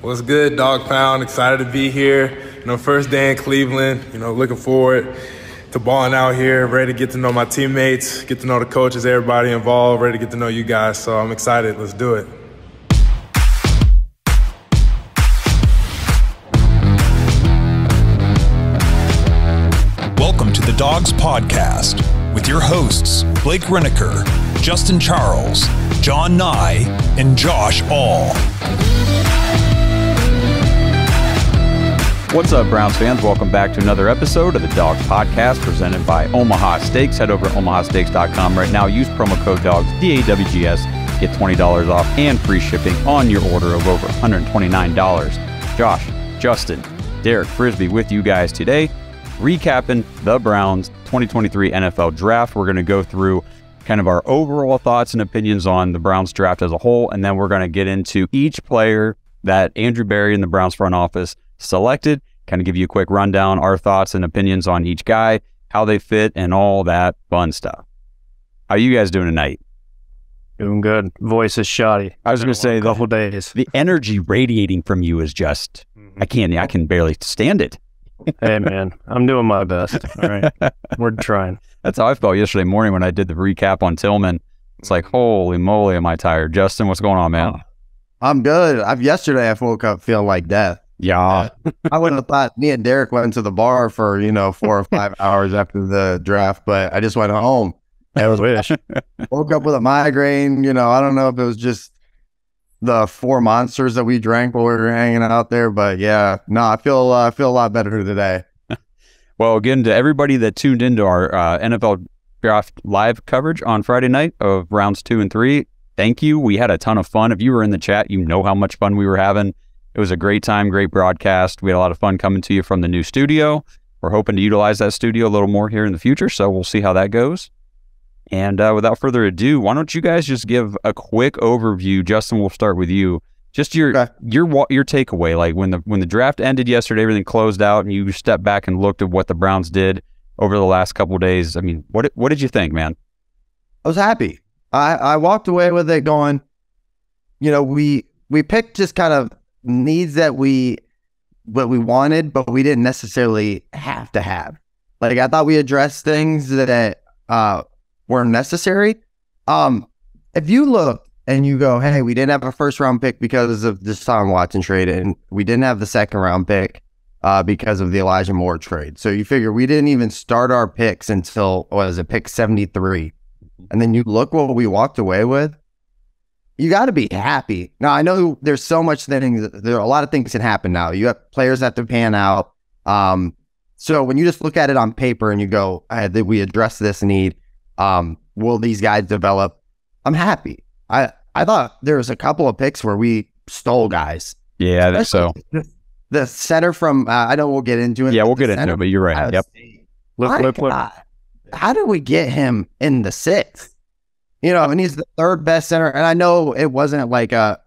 What's good, Dog Pound? Excited to be here. First day in Cleveland. Looking forward to balling out here. Ready to get to know my teammates, get to know the coaches, everybody involved. Ready to get to know you guys. So I'm excited. Let's do it. Welcome to the Dawgs Podcast with your hosts, Blake Reneker, Justin Charles, John Nye, and Josh All. What's up, Browns fans? Welcome back to another episode of the Dawgs Podcast presented by Omaha Steaks. Head over to omahasteaks.com right now. Use promo code DAWGS, DAWGS. Get $20 off and free shipping on your order of over $129. Josh, Justin, Derek Frisbee with you guys today, recapping the Browns 2023 NFL Draft. We're going to go through kind of our overall thoughts and opinions on the Browns draft as a whole, and then we're going to get into each player that Andrew Berry and the Browns front office selected, kind of give you a quick rundown, our thoughts and opinions on each guy, how they fit, and all that fun stuff. How you guys doing tonight? Doing good. Voice is shoddy. I was going to say a couple days. The energy radiating from you is just, I can barely stand it. Hey man, I'm doing my best. All right, we're trying. That's how I felt yesterday morning when I did the recap on Tillman. It's like, holy moly, am I tired? Justin, what's going on, man? I'm good. Yesterday I woke up feeling like death. Yeah. I wouldn't have thought me and Derek went to the bar for, 4 or 5 hours after the draft, but I just went home. I wish. Woke up with a migraine. I don't know if it was just the 4 monsters that we drank while we were hanging out there, but yeah, no, I feel a lot better today. Well, again, to everybody that tuned into our NFL Draft live coverage on Friday night of rounds 2 and 3, thank you. We had a ton of fun. If you were in the chat, you know how much fun we were having. It was a great time, great broadcast. We had a lot of fun coming to you from the new studio. We're hoping to utilize that studio a little more here in the future, so we'll see how that goes. And without further ado, why don't you guys just give a quick overview? Justin, we'll start with you. Just your takeaway, like when the draft ended yesterday, everything closed out, and you stepped back and looked at what the Browns did over the last couple of days. I mean, what did you think, man? I was happy. I walked away with it going, we picked just kind of needs that we wanted, but we didn't necessarily have to have. Like, I thought we addressed things that weren't necessary. If you look and you go, hey, we didn't have a first round pick because of the Deshaun Watson trade, and we didn't have the second round pick because of the Elijah Moore trade. So you figure we didn't even start our picks until, pick 73. And then you look what we walked away with. You got to be happy. Now, I know there's so much things. There are a lot of things that happen now. You have players that have to pan out. So when you just look at it on paper and you go, we address this need, will these guys develop? I'm happy. I thought there was a couple of picks where we stole guys. Yeah, I think so. The center from, I know we'll get into it. Yeah, we'll get into it, but you're right. Yep. Wypler. How did we get him in the 6th? And he's the 3rd best center. And I know it wasn't like a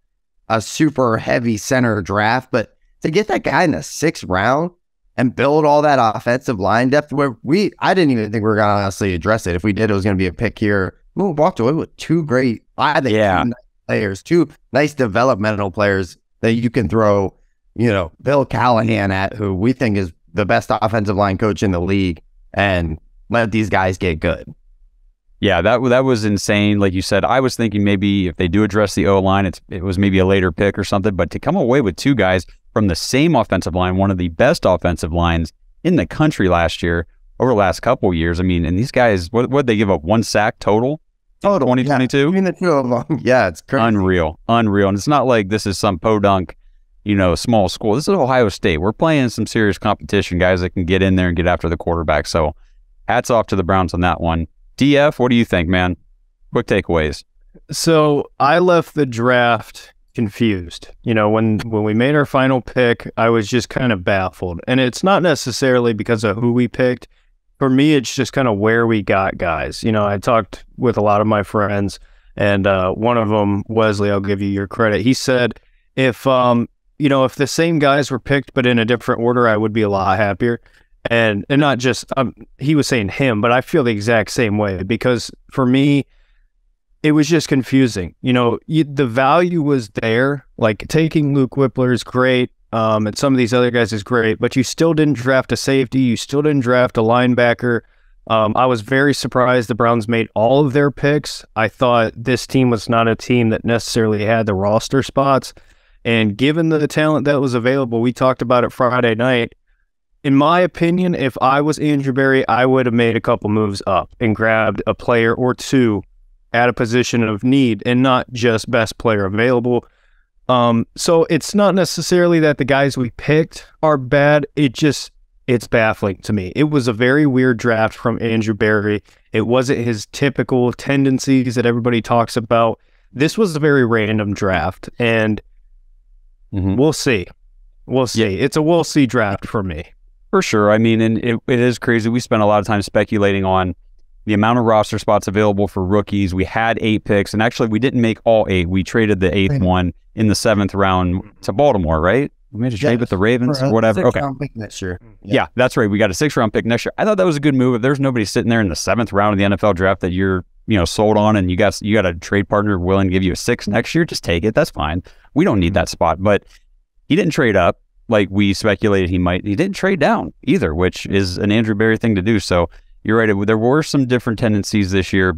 super heavy center draft, but to get that guy in the 6th round and build all that offensive line depth where I didn't even think we were going to honestly address it. If we did, it was going to be a pick here. We walked away with 2 great, I think, 2 nice players, 2 nice developmental players that you can throw, Bill Callahan at, who we think is the best offensive line coach in the league, and let these guys get good. Yeah, that was insane. Like you said, I was thinking maybe if they do address the O-line, it was maybe a later pick or something, but to come away with 2 guys from the same offensive line, one of the best offensive lines in the country last year, over the last couple of years. I mean, and these guys, what did they give up? 1 sack total? 2022? Yeah, between the 2 of them. Yeah, it's crazy. Unreal. And it's not like this is some podunk, small school. This is Ohio State. We're playing some serious competition, guys that can get in there and get after the quarterback. So hats off to the Browns on that one. DF, what do you think, man? Quick takeaways. So I left the draft confused. When we made our final pick, I was just kind of baffled. And it's not necessarily because of who we picked. For me, it's just kind of where we got guys. I talked with a lot of my friends, and one of them, Wesley, I'll give you your credit. He said, if the same guys were picked but in a different order, I would be a lot happier. And not just, he was saying him, but I feel the exact same way, because for me, it was just confusing. The value was there. Like taking Luke Wypler is great, and some of these other guys is great, but you still didn't draft a safety. You still didn't draft a linebacker. I was very surprised the Browns made all of their picks. I thought this team was not a team that necessarily had the roster spots. And given the talent that was available, we talked about it Friday night. In my opinion, if I was Andrew Berry, I would have made a couple moves up and grabbed a player or two at a position of need and not just best player available. So it's not necessarily that the guys we picked are bad. It's baffling to me. It was a very weird draft from Andrew Berry. It wasn't his typical tendencies that everybody talks about. This was a very random draft, and we'll see. We'll see. Yeah. It's a we'll see draft for me. For sure. I mean, and it is crazy. We spent a lot of time speculating on the amount of roster spots available for rookies. We had 8 picks, and actually we didn't make all 8. We traded the 8th one in the 7th round to Baltimore, right? We made a trade with the Ravens or whatever. Okay. Pick next year. Yeah, that's right. We got a 6th-round pick next year. I thought that was a good move. If there's nobody sitting there in the 7th round of the NFL draft that you're, sold on, and you got a trade partner willing to give you a 6 next year, just take it. That's fine. We don't need that spot. But he didn't trade up like we speculated he might. He didn't trade down either, which is an Andrew Berry thing to do. So you're right. There were some different tendencies this year,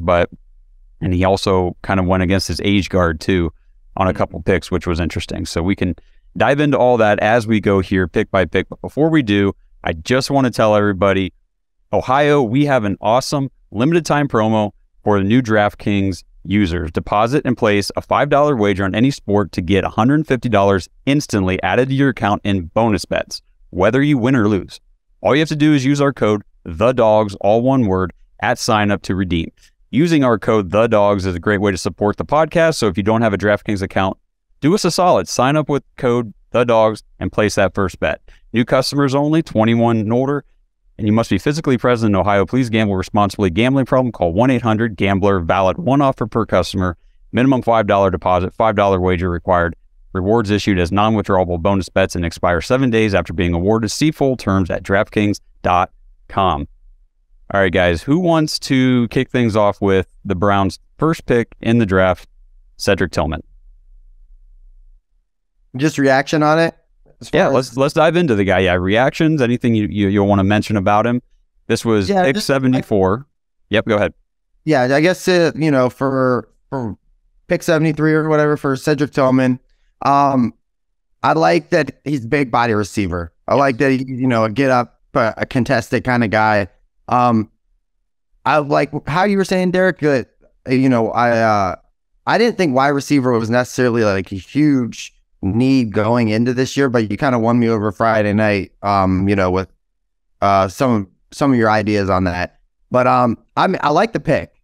and he also kind of went against his age guard too on a couple picks, which was interesting. So we can dive into all that as we go here, pick by pick. But before we do, I just want to tell everybody, Ohio, we have an awesome limited time promo for the new DraftKings users. Deposit and place a $5 wager on any sport to get $150 instantly added to your account in bonus bets, whether you win or lose. All you have to do is use our code TheDawgs, all one word, at sign up to redeem. Using our code TheDawgs is a great way to support the podcast. So if you don't have a DraftKings account, do us a solid. Sign up with code TheDawgs and place that first bet. New customers only, 21 and older, and you must be physically present in Ohio. Please gamble responsibly. Gambling problem? Call 1-800-GAMBLER. Valid one offer per customer. Minimum $5 deposit. $5 wager required. Rewards issued as non-withdrawable bonus bets and expire 7 days after being awarded. See full terms at DraftKings.com. All right, guys. Who wants to kick things off with the Browns' first pick in the draft, Cedric Tillman? Just reaction on it? Yeah, let's dive into the guy. Yeah, reactions, anything you'll want to mention about him. This was pick 74. Yep, go ahead. Yeah, I guess, for pick 73 or whatever for Cedric Tillman, I like that he's a big body receiver. I like that he's, a get up, a contested kind of guy. I like how you were saying, Derek, that, I didn't think wide receiver was necessarily like a huge need going into this year, but you kind of won me over Friday night, with some of your ideas on that. But I like the pick,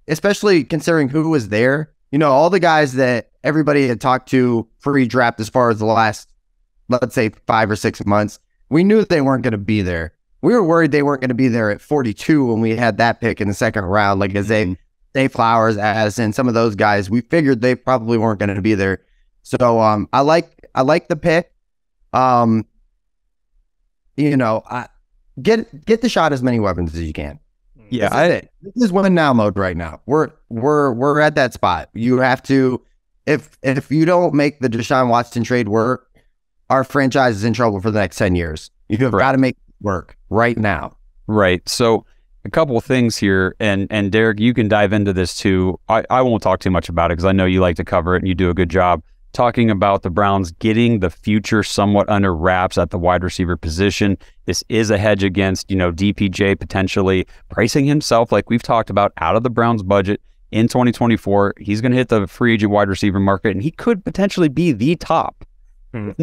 especially considering who was there. All the guys that everybody had talked to pre-draft as far as the last, let's say, 5 or 6 months, we knew they weren't going to be there. We were worried they weren't going to be there at 42 when we had that pick in the second round, like as Dave Flowers, Addison, some of those guys. We figured they probably weren't going to be there. So I like the pick. Get the shot as many weapons as you can. Yeah, this is win now mode right now. We're at that spot. You have to, if you don't make the Deshaun Watson trade work, our franchise is in trouble for the next 10 years. You have got to make it work right now. Right. So a couple of things here, and Derek, you can dive into this too. I won't talk too much about it because I know you like to cover it and you do a good job talking about the Browns getting the future somewhat under wraps at the wide receiver position. This is a hedge against, DPJ potentially pricing himself, like we've talked about, out of the Browns budget in 2024. He's going to hit the free agent wide receiver market, and he could potentially be the top, in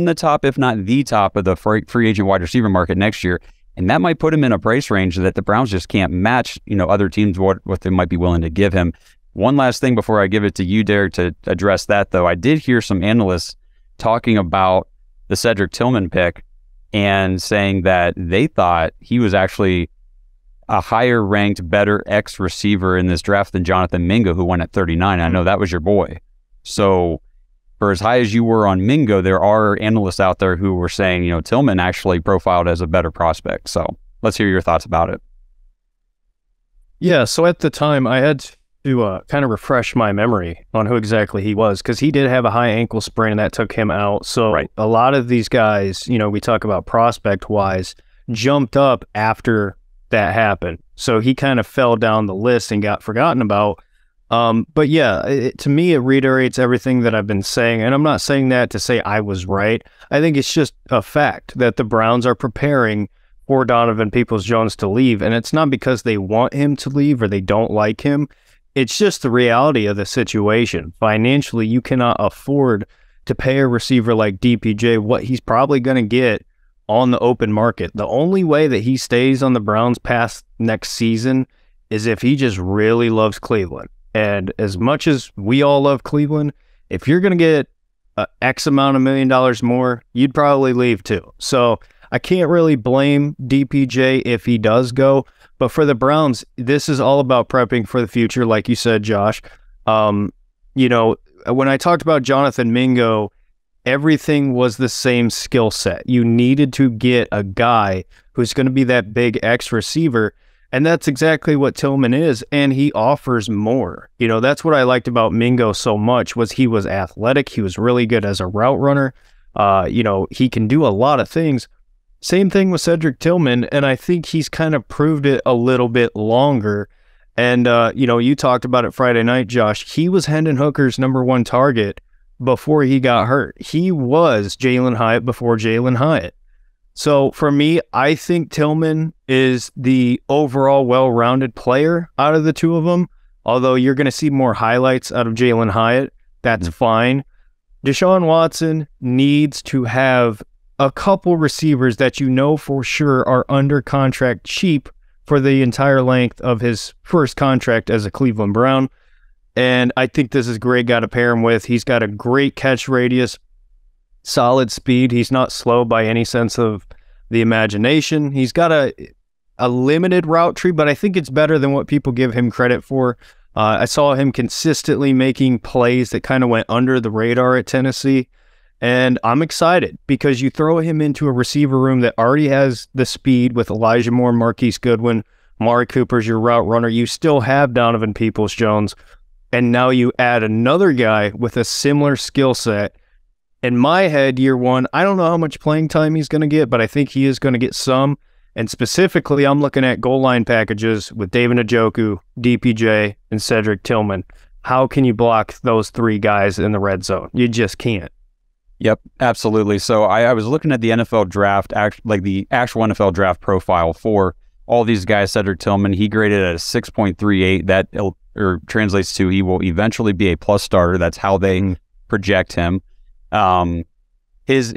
the top, if not the top of the free agent wide receiver market next year. And that might put him in a price range that the Browns just can't match, other teams, what they might be willing to give him. One last thing before I give it to you, Derek, to address that, though. I did hear some analysts talking about the Cedric Tillman pick and saying that they thought he was actually a higher ranked, better X receiver in this draft than Jonathan Mingo, who went at 39. I know that was your boy. So for as high as you were on Mingo, there are analysts out there who were saying, Tillman actually profiled as a better prospect. So let's hear your thoughts about it. Yeah, so at the time, I had to kind of refresh my memory on who exactly he was, because he did have a high ankle sprain that took him out. So a lot of these guys, we talk about prospect-wise, jumped up after that happened. So he kind of fell down the list and got forgotten about. But yeah, to me, it reiterates everything that I've been saying. And I'm not saying that to say I was right. I think it's just a fact that the Browns are preparing for Donovan Peoples-Jones to leave. And it's not because they want him to leave or they don't like him. It's just the reality of the situation. Financially, you cannot afford to pay a receiver like DPJ what he's probably going to get on the open market. The only way that he stays on the Browns past next season is if he just really loves Cleveland. And as much as we all love Cleveland, if you're going to get X amount of $1 million more, you'd probably leave too. So I can't really blame DPJ if he does go. But for the Browns, this is all about prepping for the future, like you said, Josh. When I talked about Jonathan Mingo, everything was the same skill set. You needed to get a guy who's going to be that big X receiver, and that's exactly what Tillman is, and he offers more. That's what I liked about Mingo so much, was he was athletic. He was really good as a route runner. He can do a lot of things. Same thing with Cedric Tillman, and I think he's kind of proved it a little bit longer. And, you talked about it Friday night, Josh. He was Hendon Hooker's #1 target before he got hurt. He was Jalen Hyatt before Jalen Hyatt. So for me, I think Tillman is the overall well-rounded player out of the two of them. Although you're going to see more highlights out of Jalen Hyatt, that's fine. Deshaun Watson needs to have a couple receivers that for sure are under contract cheap for the entire length of his first contract as a Cleveland Brown. And I think this is a great guy to pair him with. He's got a great catch radius, solid speed. He's not slow by any sense of the imagination. He's got a limited route tree, but I think it's better than what people give him credit for. I saw him consistently making plays that kind of went under the radar at Tennessee. And I'm excited because you throw him into a receiver room that already has the speed with Elijah Moore, Marquise Goodwin, Amari Cooper's your route runner. You still have Donovan Peoples-Jones. And now you add another guy with a similar skill set. In my head, year one, I don't know how much playing time he's going to get, but I think he is going to get some. And specifically, I'm looking at goal line packages with David Njoku, DPJ, and Cedric Tillman. How can you block those three guys in the red zone? You just can't. Yep, absolutely. So I was looking at the NFL draft, like the actual NFL draft profile for all these guys. Cedric Tillman, he graded at a 6.38. That translates to he will eventually be a plus starter. That's how they project him. His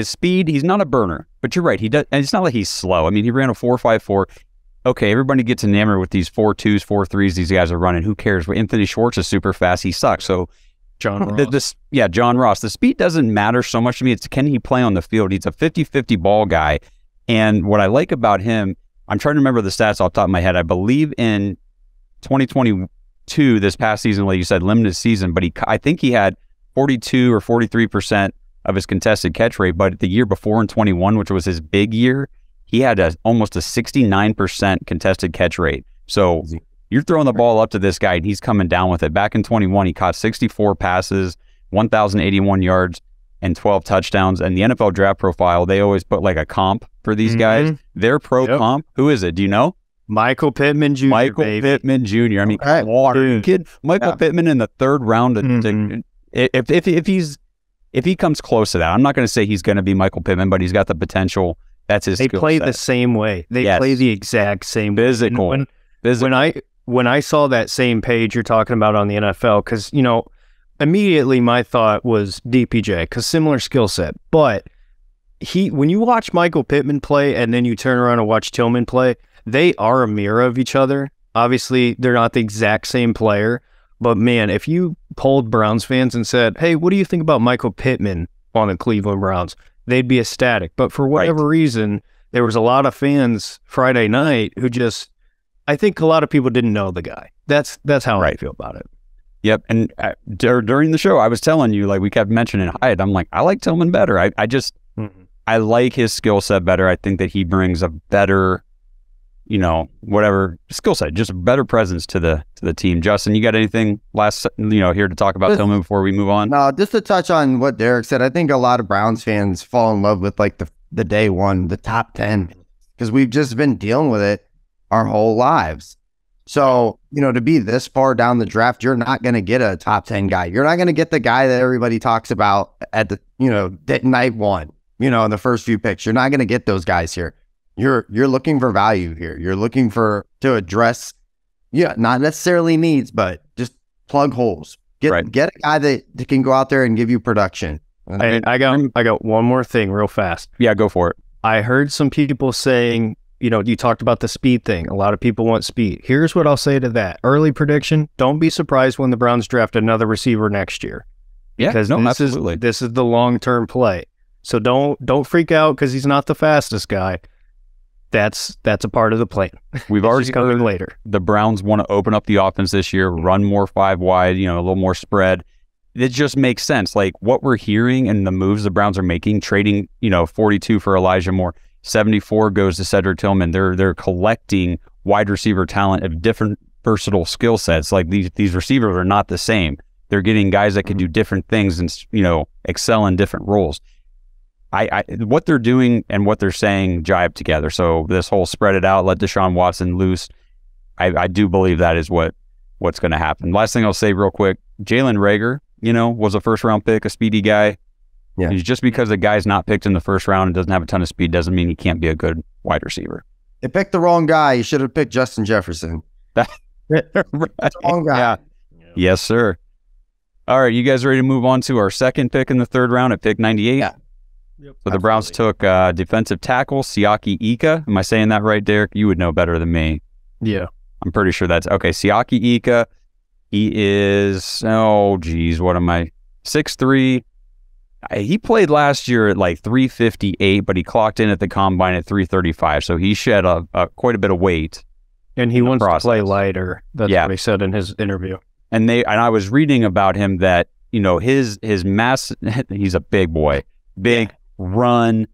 speed, he's not a burner, but you're right. He does, and it's not like he's slow. I mean, he ran a 4.54. Okay, everybody gets enamored with these 4.2s, 4.3s these guys are running. Who cares? Well, Anthony Schwartz is super fast. He sucks. So John Ross. John Ross. The speed doesn't matter so much to me. It's can he play on the field? He's a 50-50 ball guy. And what I like about him, I'm trying to remember the stats off the top of my head. I believe in 2022, this past season, like you said, limited season, but I think he had 42 or 43% of his contested catch rate. But the year before in 21, which was his big year, he had almost a 69% contested catch rate. So you're throwing the ball up to this guy, and he's coming down with it. Back in 21, he caught 64 passes, 1,081 yards, and 12 touchdowns. And the NFL draft profile, they always put like a comp for these guys. Their pro comp, who is it? Do you know? Michael Pittman Jr. Pittman Jr. I mean, kid, Michael Pittman in the third round. If he comes close to that, I'm not going to say he's going to be Michael Pittman, but he's got the potential. That's his. They play the same way. They play the exact same physical. When I saw that same page you're talking about on the NFL, because immediately my thought was DPJ, because similar skill set. But when you watch Michael Pittman play and then you turn around and watch Tillman play, they are a mirror of each other. Obviously, they're not the exact same player, but man, if you polled Browns fans and said, "Hey, what do you think about Michael Pittman on the Cleveland Browns?" they'd be ecstatic. But for whatever reason, there was a lot of fans Friday night who I think a lot of people didn't know the guy. That's how I feel about it. Yep. And during the show, I was telling you, like we kept mentioning Hyatt. I'm like, I like Tillman better. I like his skill set better. I think that he brings a better, whatever skill set, just a better presence to the team. Justin, you got anything last, here to talk about Tillman before we move on? No, just to touch on what Derek said, I think a lot of Browns fans fall in love with like the day one, the top 10, because we've just been dealing with it our whole lives. So, to be this far down the draft, you're not going to get a top 10 guy. You're not going to get the guy that everybody talks about at the, night one, in the first few picks. You're not going to get those guys here. You're looking for value here. You're looking to address, not necessarily needs, but just plug holes. Get a guy that can go out there and give you production. I got one more thing real fast. Yeah, go for it. I heard some people saying, you talked about the speed thing. A lot of people want speed. Here's what I'll say to that. Early prediction, don't be surprised when the Browns draft another receiver next year. Yeah, because absolutely. This is the long-term play. So don't freak out because he's not the fastest guy. That's a part of the plan. We've already coming later. The Browns want to open up the offense this year, run more 5 wide, a little more spread. It just makes sense. Like what we're hearing and the moves the Browns are making, trading, 42 for Elijah Moore, 74 goes to Cedric Tillman. They're collecting wide receiver talent of different versatile skill sets. Like these receivers are not the same. They're getting guys that can do different things and excel in different roles. What they're doing and what they're saying jive together. So this whole spread it out, let Deshaun Watson loose. I do believe that is what's going to happen. Last thing I'll say real quick, Jalen Reagor, was a first round pick, a speedy guy. Yeah. Just because a guy's not picked in the first round and doesn't have a ton of speed doesn't mean he can't be a good wide receiver. They picked the wrong guy. You should have picked Justin Jefferson. Right. The wrong guy. Yeah. Yes, sir. All right, you guys ready to move on to our second pick in the third round at pick 98? Yeah. Yep, so the Browns took defensive tackle Siaki Ika. Am I saying that right, Derek? You would know better than me. Yeah. I'm pretty sure that's okay. Siaki Ika. He is, what am I? 6'3". He played last year at like 358, but he clocked in at the combine at 335. So he shed quite a bit of weight. And he wants to play lighter. That's what he said in his interview. And I was reading about him that, his mass, he's a big boy. Big run,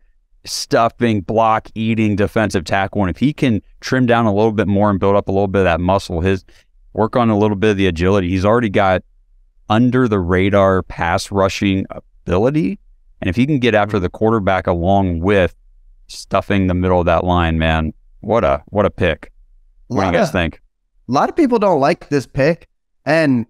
stuffing, block, eating defensive tackle. And if he can trim down a little bit more and build up a little bit of that muscle, work on a little bit of the agility, he's already got under the radar pass rushing ability. And if he can get after the quarterback along with stuffing the middle of that line, man, what a pick. What do you guys think? A lot of people don't like this pick, and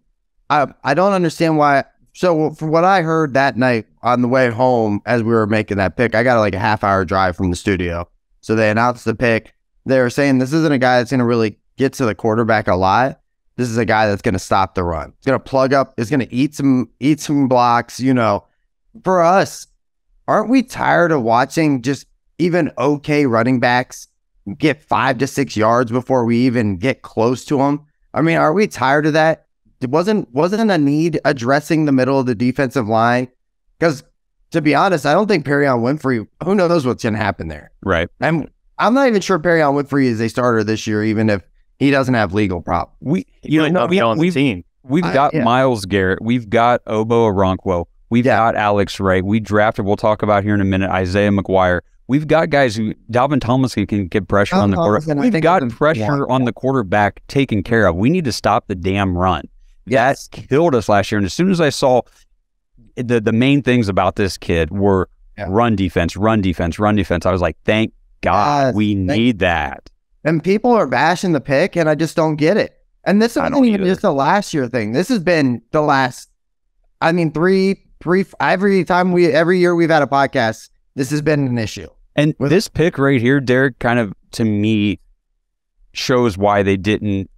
I don't understand why. So from what I heard that night on the way home as we were making that pick, I got like a half-hour drive from the studio. So they announced the pick. They were saying this isn't a guy that's going to really get to the quarterback a lot. This is a guy that's going to stop the run. It's going to plug up. It's going to eat some blocks. For us, aren't we tired of watching just even okay running backs get 5 to 6 yards before we even get close to them? I mean, are we tired of that? It wasn't a need addressing the middle of the defensive line, because to be honest, I don't think Perrion Winfrey, who knows what's going to happen there. Right. I'm not even sure Perrion Winfrey is a starter this year, even if he doesn't have legal problems. We've got Myles Garrett. We've got Obo Okonkwo. We've got Alex Wright. We drafted, we'll talk about here in a minute, Isaiah McGuire. We've got guys who, Dalvin Tomlinson can get pressure on the quarterback. We've got pressure on the quarterback taken care of. We need to stop the damn run. That killed us last year. And as soon as I saw the main things about this kid were run defense, I was like, thank God we need that. And people are bashing the pick, and I just don't get it. And this isn't even just the last year thing. This has been the last, every year we've had a podcast, this has been an issue. And this pick right here, Derek, kind of, to me, shows why they didn't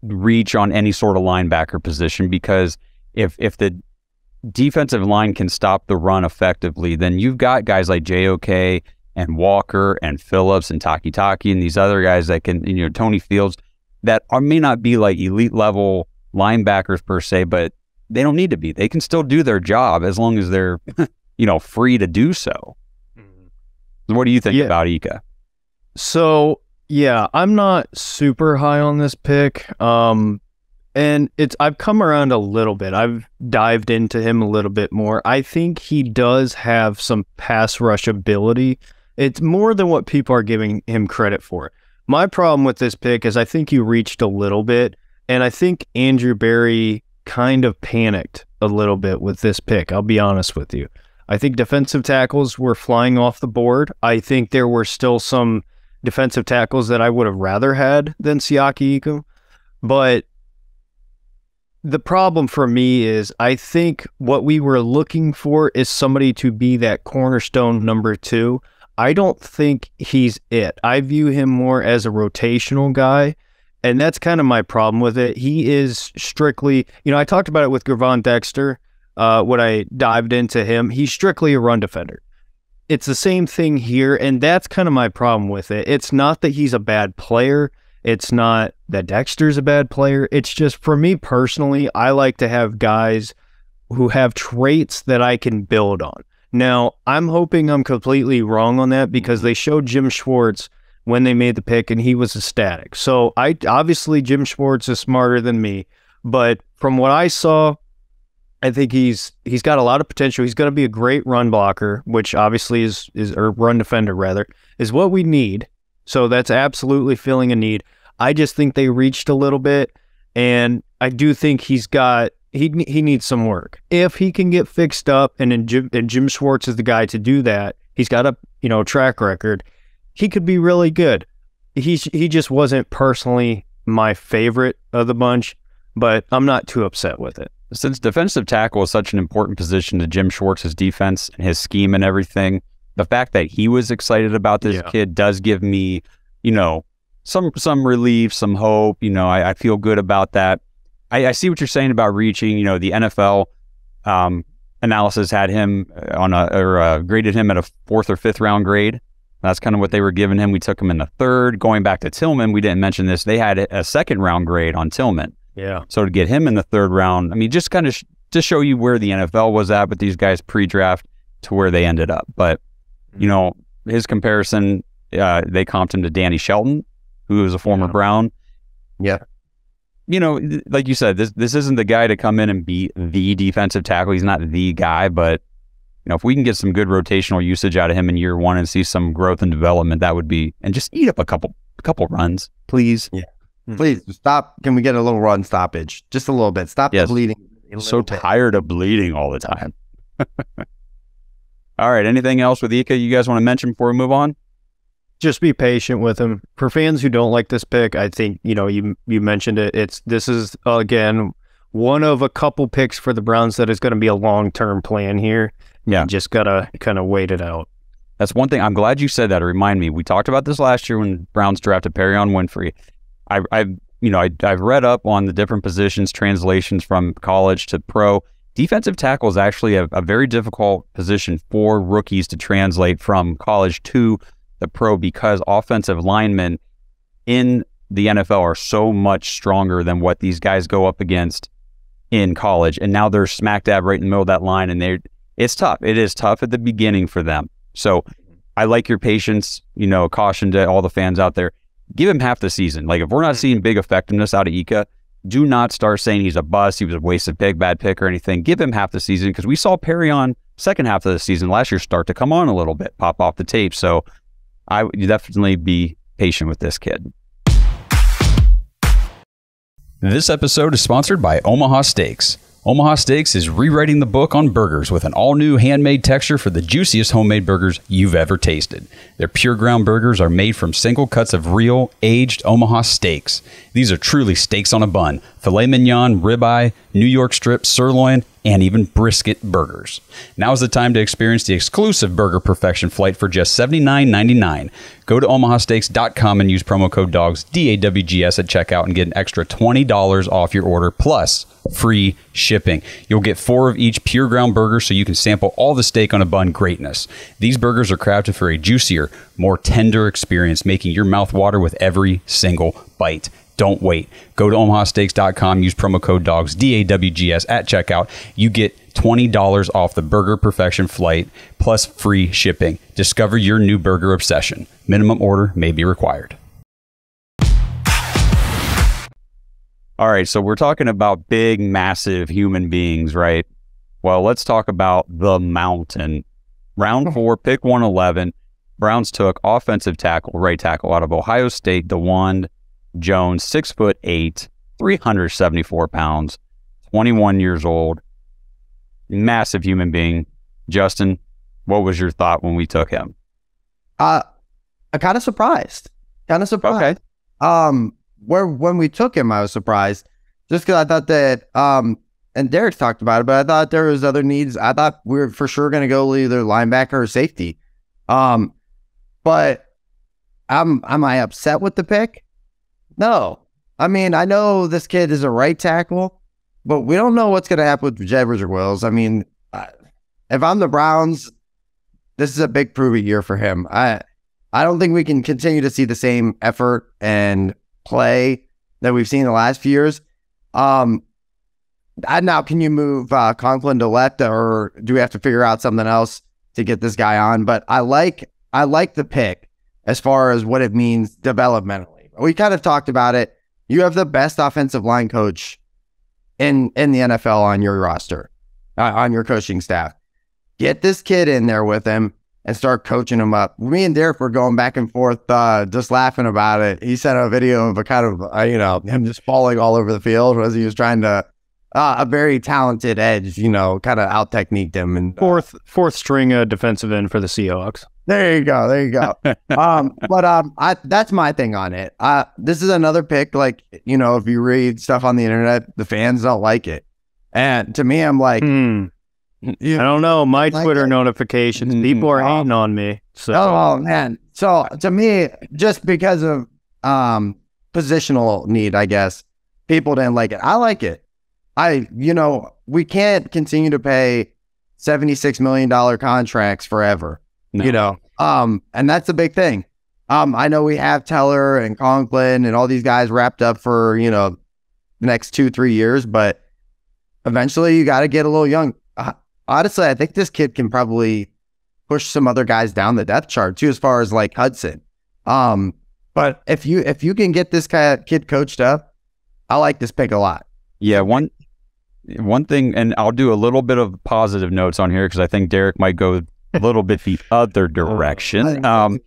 reach on any sort of linebacker position, because if the defensive line can stop the run effectively, then you've got guys like JOK and Walker and Phillips and Taki and these other guys that can, Tony Fields, that may not be like elite level linebackers per se, but they don't need to be. They can still do their job as long as they're, free to do so. What do you think about Ika? So, I'm not super high on this pick. And I've come around a little bit. I've dived into him a little bit more. I think he does have some pass rush ability. It's more than what people are giving him credit for. My problem with this pick is I think you reached a little bit, and I think Andrew Berry kind of panicked a little bit with this pick. I'll be honest with you. I think defensive tackles were flying off the board. I think there were still some defensive tackles that I would have rather had than Siaki Ika, but the problem for me is I think what we were looking for is somebody to be that cornerstone number 2. I don't think he's it. I view him more as a rotational guy, and that's kind of my problem with it. He is strictly, I talked about it with Gervon Dexter when I dived into him. He's strictly a run defender. It's the same thing here, and that's kind of my problem with it. It's not that he's a bad player. It's not that Dexter's a bad player. It's just, for me personally, I like to have guys who have traits that I can build on. Now, I'm hoping I'm completely wrong on that because they showed Jim Schwartz when they made the pick, and he was ecstatic. So, obviously, Jim Schwartz is smarter than me, but from what I saw, I think he's got a lot of potential. He's going to be a great run blocker, which obviously is or run defender rather, is what we need. So that's absolutely filling a need. I just think they reached a little bit, and I do think he needs some work. If he can get fixed up, and Jim Schwartz is the guy to do that, he's got a track record, he could be really good. He just wasn't personally my favorite of the bunch, but I'm not too upset with it. Since defensive tackle is such an important position to Jim Schwartz's defense and his scheme and everything, the fact that he was excited about this kid does give me, some relief, some hope. I feel good about that. I see what you're saying about reaching. The NFL analysis had him graded him at a 4th or 5th round grade. That's kind of what they were giving him. We took him in the 3rd. Going back to Tillman, we didn't mention this. They had a 2nd round grade on Tillman. Yeah. So to get him in the 3rd round, just kind of to show you where the NFL was at with these guys pre-draft to where they ended up. But, his comparison, they comped him to Danny Shelton, who was a former Brown. Yeah. Like you said, this isn't the guy to come in and be the defensive tackle. He's not the guy, but, if we can get some good rotational usage out of him in year 1 and see some growth and development, that would be, and just eat up a couple runs, please. Yeah. Please stop. Can we get a little run stoppage? Just a little bit. Stop the bleeding. So tired of bleeding all the time. All right. Anything else with Ika you guys want to mention before we move on? Just be patient with him. For fans who don't like this pick, I think, you mentioned it. This is, again, one of a couple picks for the Browns that is going to be a long-term plan here. Yeah. You just got to kind of wait it out. That's one thing. I'm glad you said that. It reminded me. We talked about this last year when Browns drafted Perion Winfrey. I've read up on the different positions, translations from college to pro. Defensive tackle is actually a very difficult position for rookies to translate from college to the pro because offensive linemen in the NFL are so much stronger than what these guys go up against in college. And now they're smack dab right in the middle of that line, and it's tough. It is tough at the beginning for them. So I like your patience, caution to all the fans out there. Give him half the season. Like, if we're not seeing big effectiveness out of Ika, do not start saying he's a bust, he was a wasted pick, bad pick, or anything. Give him half the season, because we saw Perion second half of the season last year start to come on a little bit, pop off the tape. So I would definitely be patient with this kid. This episode is sponsored by Omaha Steaks. Omaha Steaks is rewriting the book on burgers with an all-new handmade texture for the juiciest homemade burgers you've ever tasted. Their pure ground burgers are made from single cuts of real, aged Omaha steaks. These are truly steaks on a bun: filet mignon, ribeye, New York strip, sirloin, and even brisket burgers. Now is the time to experience the exclusive Burger Perfection flight for just $79.99. Go to omahasteaks.com and use promo code DAWGS, DAWGS, at checkout and get an extra $20 off your order, plus free shipping. You'll get 4 of each pure ground burger so you can sample all the steak on a bun greatness. These burgers are crafted for a juicier, more tender experience, making your mouth water with every single bite. Don't wait. Go to omahasteaks.com, use promo code DAWGS, DAWGS, at checkout. You get $20 off the Burger Perfection flight plus free shipping. Discover your new burger obsession. Minimum order may be required. All right, so we're talking about big, massive human beings, right? Well, let's talk about the mountain. Round 4, pick 111. Browns took offensive tackle, right tackle out of Ohio State, Dawand Jones, 6'8", 374 pounds, 21 years old, massive human being. Justin, what was your thought when we took him? I'm kind of surprised. Okay. When we took him, I was surprised just because I thought that, and Derek talked about it, but I thought there was other needs. I thought we were for sure going to go either linebacker or safety. But am I upset with the pick? No. I mean, I know this kid is a right tackle, but we don't know what's going to happen with Cedric Wills. I mean, if I'm the Browns, this is a big prove-it year for him. I don't think we can continue to see the same effort and play that we've seen the last few years. Now, can you move Conklin to left, or do we have to figure out something else to get this guy on? But I like the pick as far as what it means developmentally. We kind of talked about it. You have the best offensive line coach in the NFL on your roster, on your coaching staff. Get this kid in there with him and start coaching him up. Me and Derek were going back and forth, just laughing about it. He sent a video of a kind of, him just falling all over the field as he was trying to, a very talented edge, kind of out-techniqued him. And fourth string defensive end for the Seahawks. There you go. But that's my thing on it. This is another pick, like, if you read stuff on the internet, the fans don't like it. And to me, I'm like, I don't know. My Twitter notifications, people are hating on me. So. Oh, man. So to me, just because of positional need, I guess, people didn't like it. I like it. We can't continue to pay $76 million contracts forever. No. And that's a big thing. I know we have Teller and Conklin and all these guys wrapped up for, the next 2-3 years, but eventually you got to get a little young. Honestly, I think this kid can probably push some other guys down the depth chart too, as far as like Hudson. But if you can get this kid coached up, I like this pick a lot. Yeah, one thing, and I'll do a little bit of positive notes on here because I think Derek might go a little bit the other direction.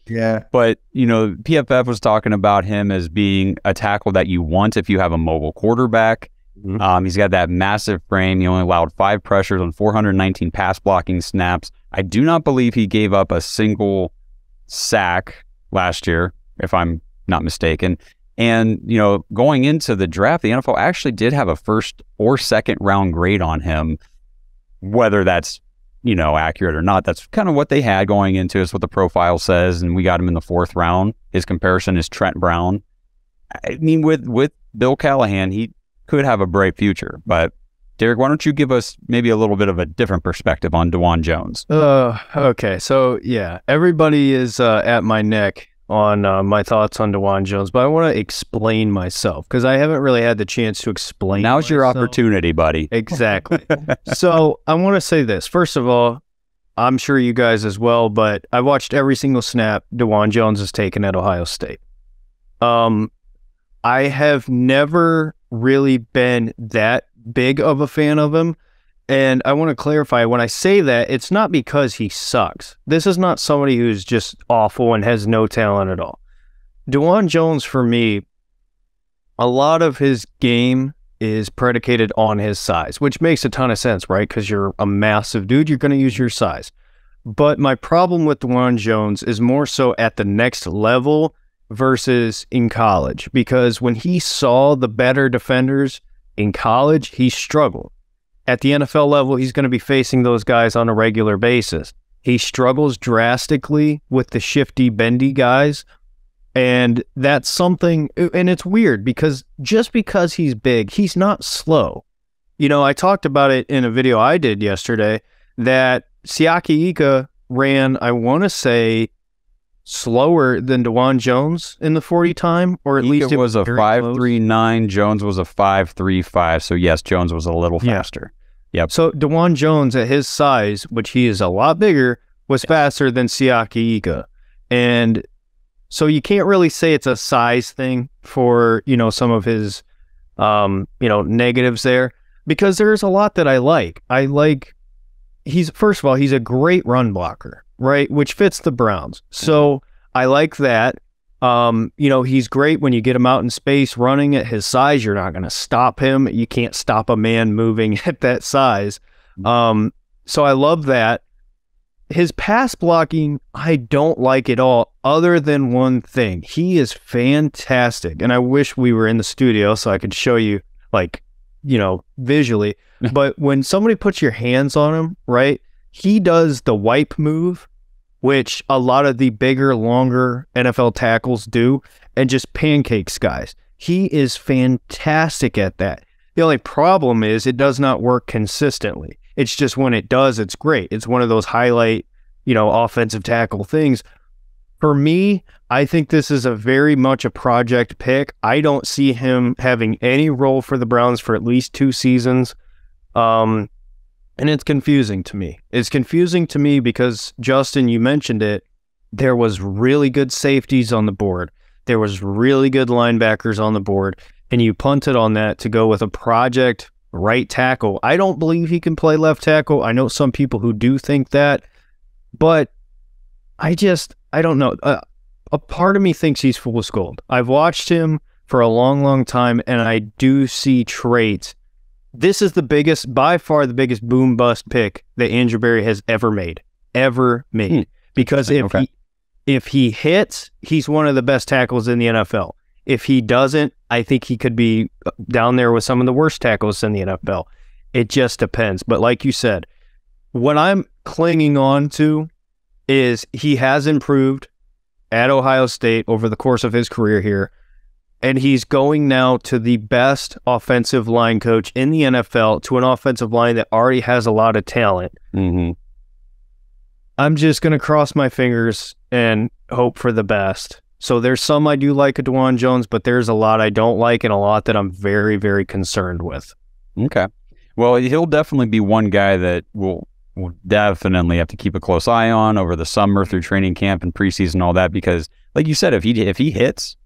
Yeah. But, PFF was talking about him as being a tackle that you want if you have a mobile quarterback. Mm-hmm. He's got that massive frame. He only allowed 5 pressures on 419 pass blocking snaps. I do not believe he gave up a single sack last year, if I'm not mistaken. And, going into the draft, the NFL actually did have a first or second round grade on him. Whether that's, accurate or not, that's kind of what they had going into it. It's what the profile says. And we got him in the 4th round. His comparison is Trent Brown. I mean, with Bill Callahan, he could have a bright future. But Derek, why don't you give us maybe a little bit of a different perspective on Dawand Jones? Okay. So, yeah, everybody is at my neck on my thoughts on Dawand Jones, but I want to explain myself because I haven't really had the chance to explain. Now's your opportunity, buddy. Exactly. So I want to say this. First of all, I'm sure you guys as well, but I watched every single snap Dawand Jones has taken at Ohio State. I have never really been that big of a fan of him. And I want to clarify, when I say that, it's not because he sucks. This is not somebody who's just awful and has no talent at all. Dawand Jones, for me, a lot of his game is predicated on his size, which makes a ton of sense, right? Because you're a massive dude, you're going to use your size. But my problem with Dawand Jones is more so at the next level versus in college. Because when he saw the better defenders in college, he struggled. At the NFL level, he's going to be facing those guys on a regular basis. He struggles drastically with the shifty, bendy guys. And that's something, and it's weird because just because he's big, he's not slow. I talked about it in a video I did yesterday that Siaki Ika ran, I want to say, slower than Dawand Jones in the 40 time, or at least it was a 5.39. Jones was a 5.35. So yes, Jones was a little faster. Yep. So Dawand Jones at his size, which he is a lot bigger, was faster than Siaki Ika. And so you can't really say it's a size thing for, some of his, negatives there, because there's a lot that I like. First of all, he's a great run blocker. right? Which fits the Browns. So I like that. He's great when you get him out in space running at his size. You're not going to stop him. You can't stop a man moving at that size. So I love that. His pass blocking, I don't like at all, other than one thing. He is fantastic. And I wish we were in the studio so I could show you, visually. But when somebody puts your hands on him, right, he does the wipe move, which a lot of the bigger, longer NFL tackles do, and just pancakes guys. He is fantastic at that. The only problem is it does not work consistently. It's just when it does, it's great. It's one of those highlight, offensive tackle things. For me, I think this is a very much a project pick. I don't see him having any role for the Browns for at least 2 seasons. And it's confusing to me. It's confusing to me because, Justin, you mentioned it, there was really good safeties on the board. There was really good linebackers on the board, and you punted on that to go with a project right tackle. I don't believe he can play left tackle. I know some people who do think that, but I don't know. A part of me thinks he's fool's gold. I've watched him for a long, long time, and I do see traits. This is by far the biggest boom bust pick that Andrew Berry has ever made. Because if he hits, he's one of the best tackles in the NFL. If he doesn't, I think he could be down there with some of the worst tackles in the NFL. It just depends. But like you said, what I'm clinging on to is he has improved at Ohio State over the course of his career here, and he's going now to the best offensive line coach in the NFL, to an offensive line that already has a lot of talent. Mm-hmm. I'm just going to cross my fingers and hope for the best. So there's some I do like a Dawand Jones, but there's a lot I don't like and a lot that I'm very, very concerned with. Okay. Well, he'll definitely be one guy that we'll definitely have to keep a close eye on over the summer through training camp and preseason, all that, because like you said, if he hits,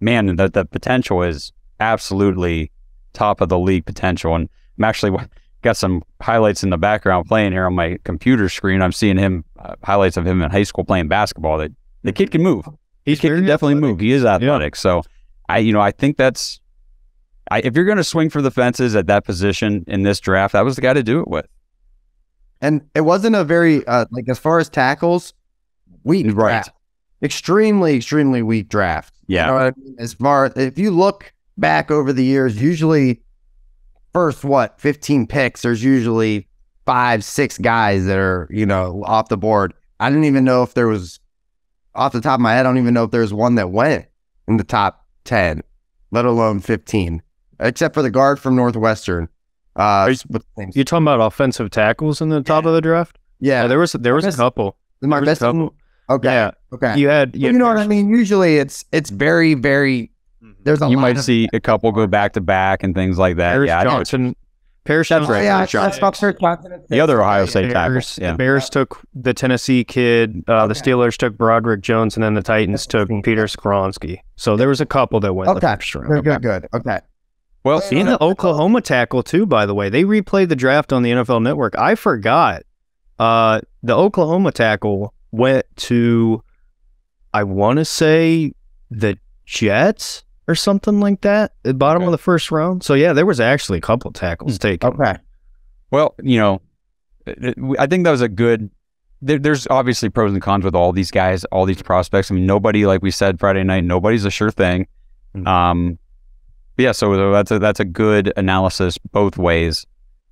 man, the potential is absolutely top of the league potential. And I'm actually got some highlights in the background playing here on my computer screen. I'm seeing him, highlights of him in high school playing basketball. That the kid can move. He can definitely move. He is athletic. Yeah. So I think that's, if you're going to swing for the fences at that position in this draft, that was the guy to do it with. And it wasn't a very, as far as tackles, weak draft. Extremely, extremely weak draft. Yeah. You know what I mean? If you look back over the years, usually first, 15 picks, there's usually 5-6 guys that are, off the board. I didn't even know if there was, off the top of my head, I don't even know if there's one that went in the top 10, let alone 15, except for the guard from Northwestern. You talking about offensive tackles in the top of the draft? Yeah, there was a couple. My best. Okay. Yeah. Okay. You know what I mean? Usually it's very, very. There's a. You might see a couple go back to back and things like that. Paris Johnson. The other Ohio State tackles. The Bears took the Tennessee kid. The Steelers took Broderick Jones, and then the Titans took Peter Skoronski. So there was a couple that went. Okay. Good. Okay. Well, in the Oklahoma tackle too, by the way, they replayed the draft on the NFL Network. I forgot. The Oklahoma tackle went to, I want to say, the Jets or something like that at the bottom of the first round. So yeah, there was actually a couple tackles taken. Okay. Well, I think that was a good. There's obviously pros and cons with all these guys, all these prospects. I mean, nobody, like we said Friday night, nobody's a sure thing. Yeah, so that's a good analysis both ways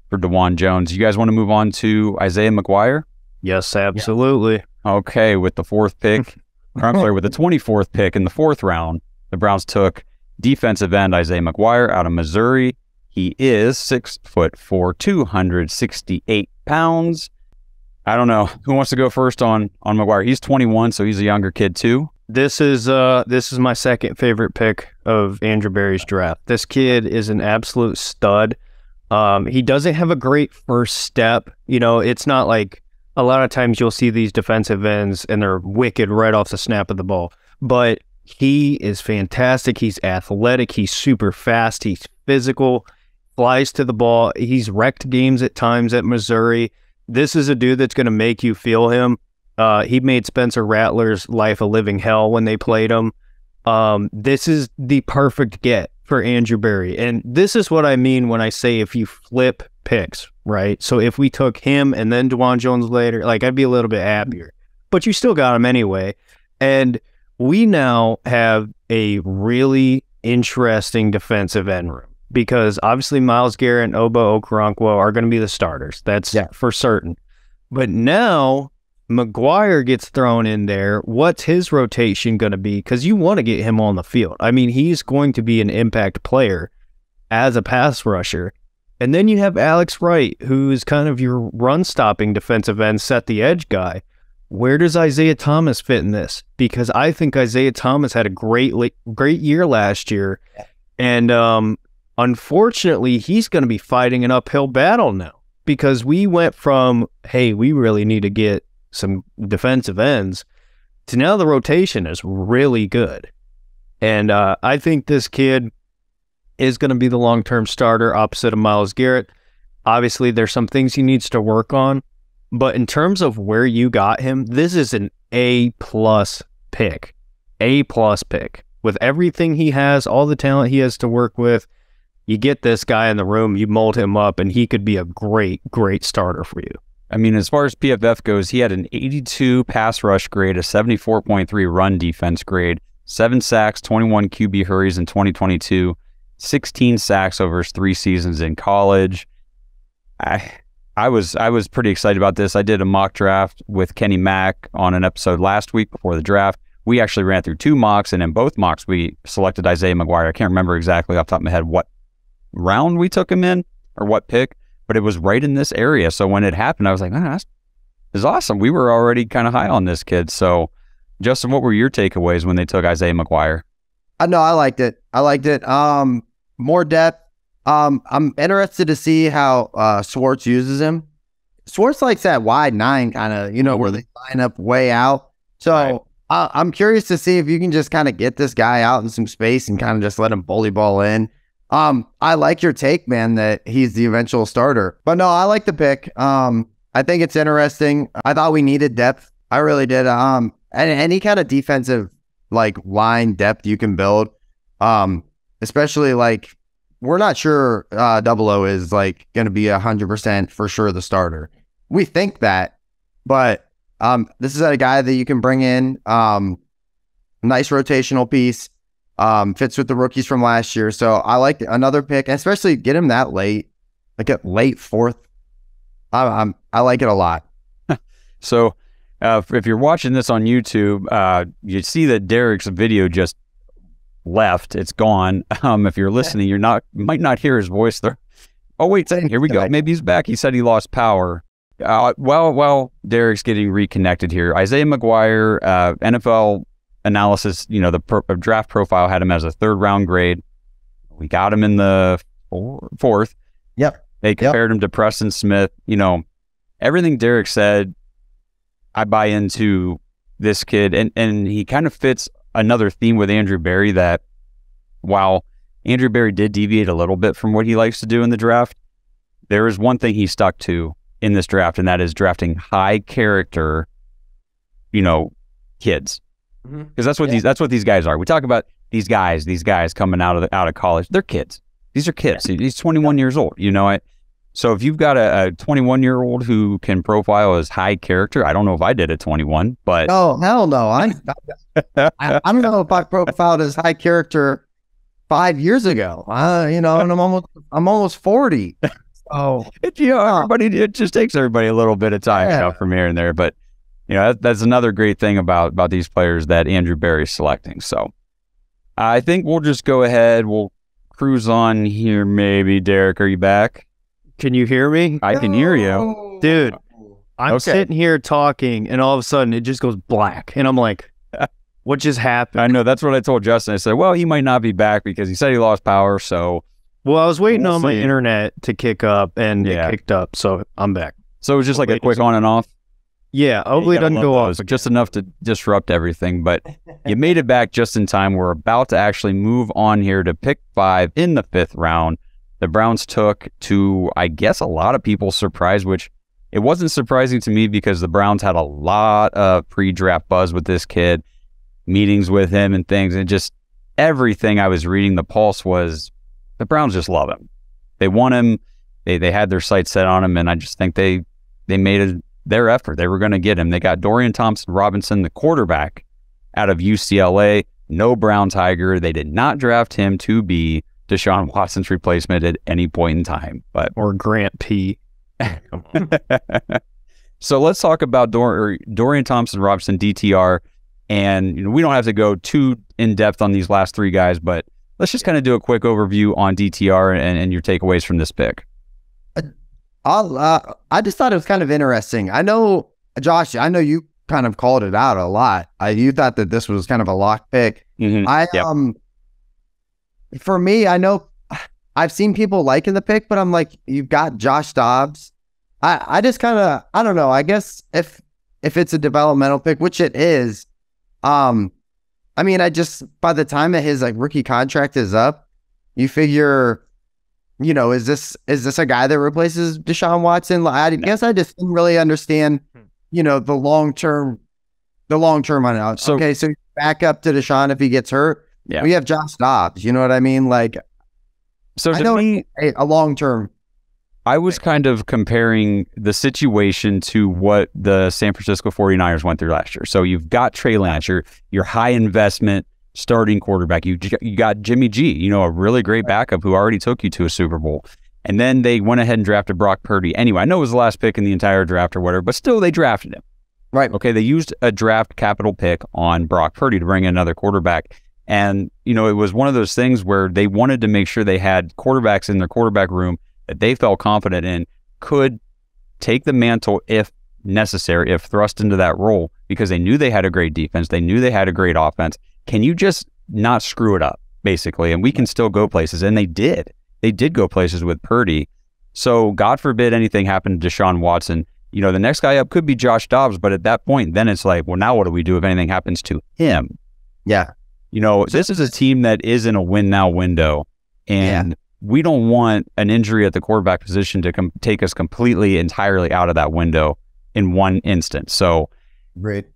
for Dawand Jones. You guys want to move on to Isaiah McGuire? Yes, absolutely. Yeah. Okay, with the 4th pick, with the 24th pick in the 4th round, the Browns took defensive end Isaiah McGuire out of Missouri. He is 6'4", 268 pounds. I don't know who wants to go first on McGuire. He's 21, so he's a younger kid too. This is my second favorite pick of Andrew Berry's draft. This kid is an absolute stud. He doesn't have a great first step. It's not like a lot of times you'll see these defensive ends and they're wicked right off the snap of the ball. But he is fantastic. He's athletic. He's super fast. He's physical, flies to the ball. He's wrecked games at times at Missouri. This is a dude that's going to make you feel him. He made Spencer Rattler's life a living hell when they played him. This is the perfect get for Andrew Berry. And this is what I mean when I say if you flip picks, right? So if we took him and then Dawand Jones later, like I'd be a little bit happier. But you still got him anyway. And we now have a really interesting defensive end room because obviously Myles Garrett and Oba Okoronkwo are going to be the starters. That's for certain. But now McGuire gets thrown in there. What's his rotation going to be? Because you want to get him on the field. I mean, he's going to be an impact player as a pass rusher. And then you have Alex Wright, who's kind of your run-stopping defensive end, set the edge guy. Where does Isaiah Thomas fit in this? Because I think Isaiah Thomas had a great year last year. And unfortunately, he's going to be fighting an uphill battle now. Because we went from, hey, we really need to get some defensive ends to now the rotation is really good. And I think this kid is going to be the long-term starter opposite of Myles Garrett. Obviously, there's some things he needs to work on, but in terms of where you got him, this is an A-plus pick. A-plus pick. With everything he has, all the talent he has to work with, you get this guy in the room, you mold him up, and he could be a great, great starter for you. I mean, as far as PFF goes, he had an 82 pass rush grade, a 74.3 run defense grade, 7 sacks, 21 QB hurries in 2022, 16 sacks over his 3 seasons in college. I was pretty excited about this. I did a mock draft with Kenny Mack on an episode last week before the draft. We actually ran through 2 mocks, and in both mocks, we selected Isaiah McGuire. I can't remember exactly off the top of my head what round we took him in or what pick, but it was right in this area. So when it happened, I was like, this is awesome. We were already kind of high on this kid. So, Justin, what were your takeaways when they took Isaiah McGuire? No, I liked it. More depth. I'm interested to see how Schwartz uses him. Schwartz likes that wide 9 kind of, where they line up way out. So right. I'm curious to see if you can just kind of get this guy out in some space and kind of just let him bully ball in. I like your take, man, that he's the eventual starter. But no, I like the pick. I think it's interesting. I thought we needed depth. I really did. And any kind of defensive line depth you can build. Especially we're not sure Double O is going to be 100% for sure the starter. We think that, but this is a guy that you can bring in. Nice rotational piece. Fits with the rookies from last year. So I like another pick, and especially get him that late, at late 4th. I like it a lot. So if you're watching this on YouTube, you see that Derek's video just left. It's gone. If you're listening, might not hear his voice there. Oh wait, here we go. Maybe he's back. He said he lost power. Well, Derek's getting reconnected here. Isaiah McGuire, NFL analysis, the draft profile had him as a 3rd round grade. We got him in the 4th. Yep. They compared him to Preston Smith. Everything Derek said, I buy into this kid, and he kind of fits another theme with Andrew Berry that while Andrew Berry did deviate a little bit from what he likes to do in the draft, there is one thing he stuck to in this draft, and that is drafting high character, kids. Because that's what these guys are. We talk about these guys coming out of college. They're kids. These are kids. He's 21 years old. So if you've got a 21-year-old who can profile as high character, I don't know if I did at 21, but oh hell no, I don't know if I profiled as high character 5 years ago. And I'm almost 40. Oh, everybody. It just takes everybody a little bit of time from here and there, but. That's another great thing about these players that Andrew Berry's selecting. So I think we'll just go ahead. We'll cruise on here. Maybe Derek, are you back? Can you hear me? I can hear you. Dude, I'm sitting here talking and all of a sudden it just goes black. And I'm like, what just happened? I know. That's what I told Justin. I said, well, he might not be back because he said he lost power. So, well, I was waiting on my internet to kick up and it kicked up. So I'm back. So it was just a quick on and off. Yeah, hopefully it doesn't go off. Just enough to disrupt everything, but you made it back just in time. We're about to actually move on here to pick 5 in the 5th round. The Browns took, to, I guess, a lot of people's surprise, which it wasn't surprising to me because the Browns had a lot of pre-draft buzz with this kid, meetings with him and things, and just everything I was reading, the pulse was the Browns just love him. They want him. They had their sights set on him, and I just think they made their effort. They were going to get him. They got Dorian Thompson-Robinson, the quarterback, out of UCLA. No Brown Tiger. They did not draft him to be Deshaun Watson's replacement at any point in time. Or Grant P. So let's talk about Dorian Thompson-Robinson, DTR. And we don't have to go too in-depth on these last three guys, but let's just kind of do a quick overview on DTR and your takeaways from this pick. I just thought it was kind of interesting. I know, Josh, you kind of called it out a lot. You thought that this was kind of a lock pick. Mm-hmm. For me, I know I've seen people liking the pick, but I'm like, you've got Josh Dobbs. I just kind of, I don't know. I guess if it's a developmental pick, which it is, I mean, by the time that his rookie contract is up, you figure, is this a guy that replaces Deshaun Watson? I guess I just didn't really understand, the long term on it. So you back up to Deshaun if he gets hurt. Yeah, we have Josh Dobbs. You know what I mean? So I know a long term. I was kind of comparing the situation to what the San Francisco 49ers went through last year. So you've got Trey Lance, your high investment starting quarterback. You got Jimmy G, a really great backup who already took you to a Super Bowl. And then they went ahead and drafted Brock Purdy. Anyway, I know it was the last pick in the entire draft or whatever, but still they drafted him. Right. Okay, they used a draft capital pick on Brock Purdy to bring in another quarterback. And, it was one of those things where they wanted to make sure they had quarterbacks in their quarterback room that they felt confident in could take the mantle if necessary, if thrust into that role, because they knew they had a great defense. They knew they had a great offense. Can you just not screw it up, basically? And we can still go places. And they did. They did go places with Purdy. So God forbid anything happened to Deshaun Watson. The next guy up could be Josh Dobbs, but at that point, then it's like, well, now what do we do if anything happens to him? Yeah. This is a team that is in a win-now window, and we don't want an injury at the quarterback position to take us completely, entirely out of that window in one instance. So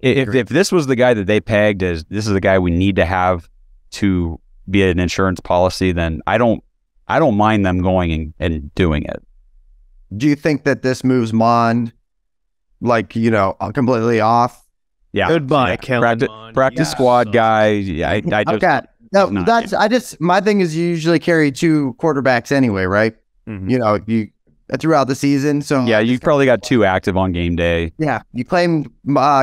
if this was the guy that they pegged as this is the guy we need to have to be an insurance policy, then I don't mind them going and doing it. Do you think that this moves Mond completely off? Yeah. Goodbye, Kellen Mond. Practice squad guy. Yeah, my thing is you usually carry two quarterbacks anyway, right? Mm-hmm. You throughout the season. So yeah, you probably got two active on game day. Yeah, you claimed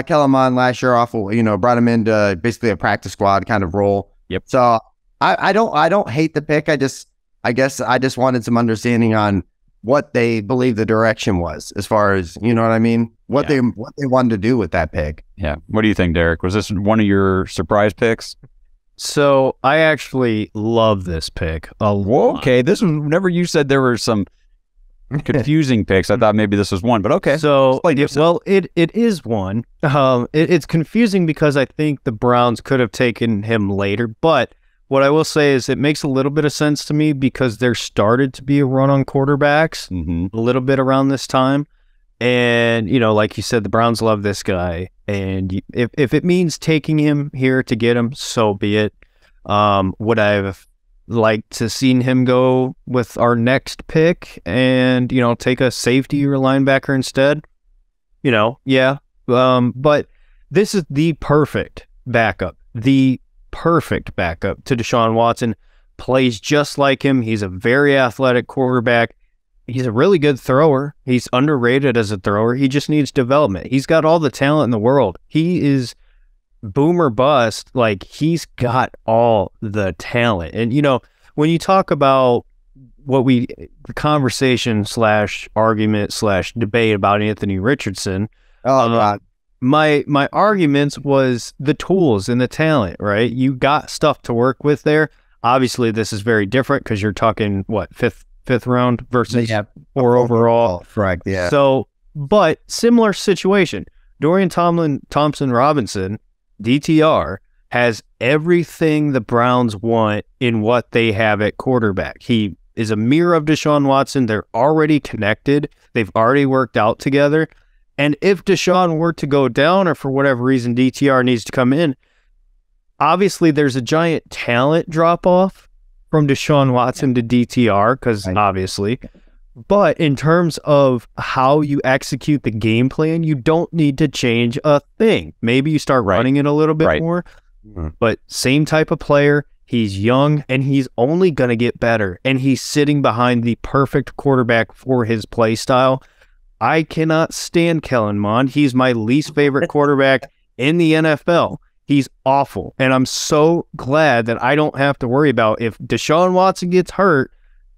Kellen Mond last year off. Brought him into basically a practice squad kind of role. Yep. So I don't hate the pick. I guess I just wanted some understanding on what they believe the direction was, as far as what I mean, what they wanted to do with that pick. Yeah. What do you think, Derek? Was this one of your surprise picks? So I actually love this pick a lot. Okay, this was whenever you said there were some confusing picks, I thought maybe this was one, but okay. So it is one. It's confusing because I think the Browns could have taken him later, but what I will say is it makes a little bit of sense to me because there started to be a run on quarterbacks a little bit around this time. And, like you said, the Browns love this guy. And if it means taking him here to get him, so be it. Would I have liked to seen him go with our next pick and, take a safety or linebacker instead? Yeah. But this is the perfect backup. The perfect backup to Deshaun Watson. Plays just like him. He's a very athletic quarterback. He's a really good thrower. He's underrated as a thrower. He just needs development. He's got all the talent in the world. He is boom or bust. He's got all the talent. And, when you talk about the conversation / argument / debate about Anthony Richardson, my arguments was the tools and the talent, right? You got stuff to work with there. Obviously, this is very different because you're talking, fifth round versus 4 overall. Right, yeah. So, but similar situation. Dorian Thompson-Robinson, DTR, has everything the Browns want in what they have at quarterback. He is a mirror of Deshaun Watson. They're already connected. They've already worked out together. And if Deshaun were to go down or for whatever reason DTR needs to come in, obviously there's a giant talent drop-off from Deshaun Watson to DTR because obviously. But in terms of how you execute the game plan, you don't need to change a thing. Maybe you start running it a little bit more, but same type of player. He's young, and he's only going to get better, and he's sitting behind the perfect quarterback for his play style. I cannot stand Kellen Mond. He's my least favorite quarterback in the NFL. He's awful, and I'm so glad that I don't have to worry about if Deshaun Watson gets hurt,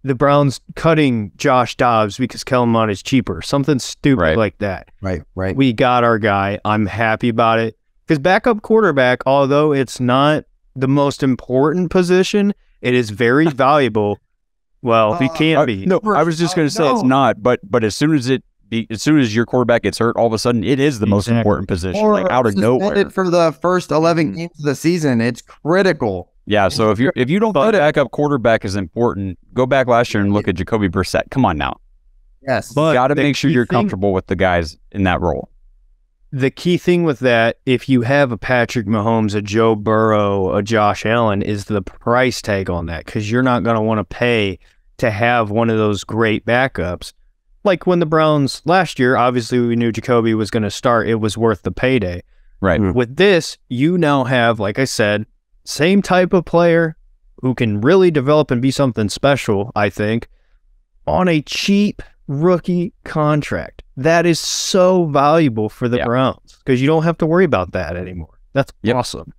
the Browns cutting Josh Dobbs because Kellen Mond is cheaper. Something stupid like that. Right. We got our guy. I'm happy about it. Because backup quarterback, although it's not the most important position, it is very valuable. Well, he can't be. No, I was just going to say it's not, but as soon as your quarterback gets hurt, all of a sudden it is the most important position, like out of nowhere. For the first 11 games of the season, it's critical. Yeah, so if you don't think backup quarterback is important, go back last year and look at Jacoby Brissett. Come on now. Yes. But got to make sure you're comfortable with the guys in that role. The key thing with that, if you have a Patrick Mahomes, a Joe Burrow, a Josh Allen, is the price tag on that, because you're not going to want to pay to have one of those great backups. Like when the Browns last year, obviously we knew Jacoby was going to start. It was worth the payday. Right. With this, you now have, like I said, same type of player who can really develop and be something special, I think, on a cheap rookie contract. That is so valuable for the Browns because you don't have to worry about that anymore. That's awesome.